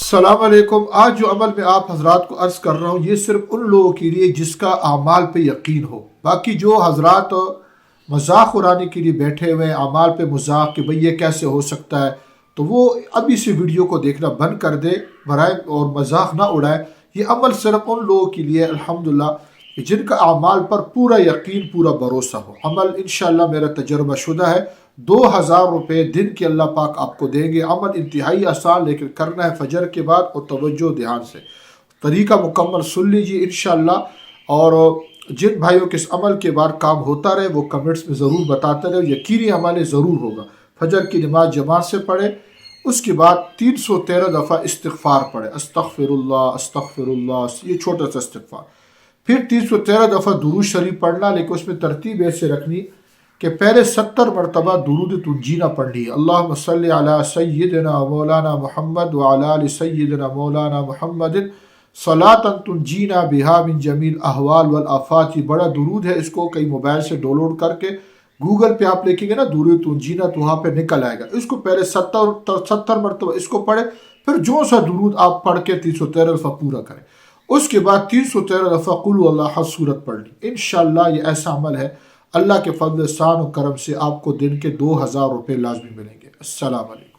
السلام علیکم۔ آج جو عمل میں آپ حضرات کو عرض کر رہا ہوں یہ صرف ان لوگوں کے لیے جس کا اعمال پہ یقین ہو۔ باقی جو حضرات مذاق اڑانے کے لیے بیٹھے ہوئے ہیں، اعمال پہ مذاق کہ بھئی یہ کیسے ہو سکتا ہے، تو وہ ابھی سے ویڈیو کو دیکھنا بند کر دے برائے اور مذاق نہ اڑائے۔ یہ عمل صرف ان لوگوں کے لیے الحمدللہ جن کا اعمال پر پورا یقین، پورا بھروسہ ہو۔ عمل انشاءاللہ میرا تجربہ شدہ ہے، 2000 روپے دن کے اللہ پاک آپ کو دیں گے۔ عمل انتہائی آسان، لیکن کرنا ہے فجر کے بعد اور توجہ دھیان سے۔ طریقہ مکمل سن لیجیے انشاءاللہ، اور جن بھائیوں کے اس عمل کے بعد کام ہوتا رہے وہ کمنٹس میں ضرور بتاتے رہے۔ یقینی عمل ضرور ہوگا۔ فجر کی نماز جماعت سے پڑھے، اس کے بعد 313 دفعہ استغفار پڑھے، استغفر اللہ، یہ چھوٹا سا استغفار۔ پھر 313 دفعہ درود شریف پڑھنا، لیکن اس میں ترتیب ایسے رکھنی کہ پہلے 70 مرتبہ درود تنجینا پڑھنی ہے۔ اللہم صلی علی سیدنا مولانا محمد وعلی آل سیدنا مولانا محمد صلاۃ تنجینا بہا من جمیع الاحوال والآفات۔ یہ بڑا درود ہے، اس کو کئی موبائل سے ڈاؤن لوڈ کر کے گوگل پہ آپ لکھیں گے نا درود تنجینا تو وہاں پہ نکل آئے گا۔ اس کو پہلے 70 مرتبہ اس کو پڑھے، پھر جو سا درود آپ پڑھ کے 313 دفعہ پورا کریں۔ اس کے بعد 313 دفعہ قل هو اللہ احد سورت پڑھ لی۔ انشاءاللہ یہ ایسا عمل ہے، اللہ کے فضل احسان و کرم سے آپ کو دن کے 2000 روپے لازمی ملیں گے۔ السلام علیکم۔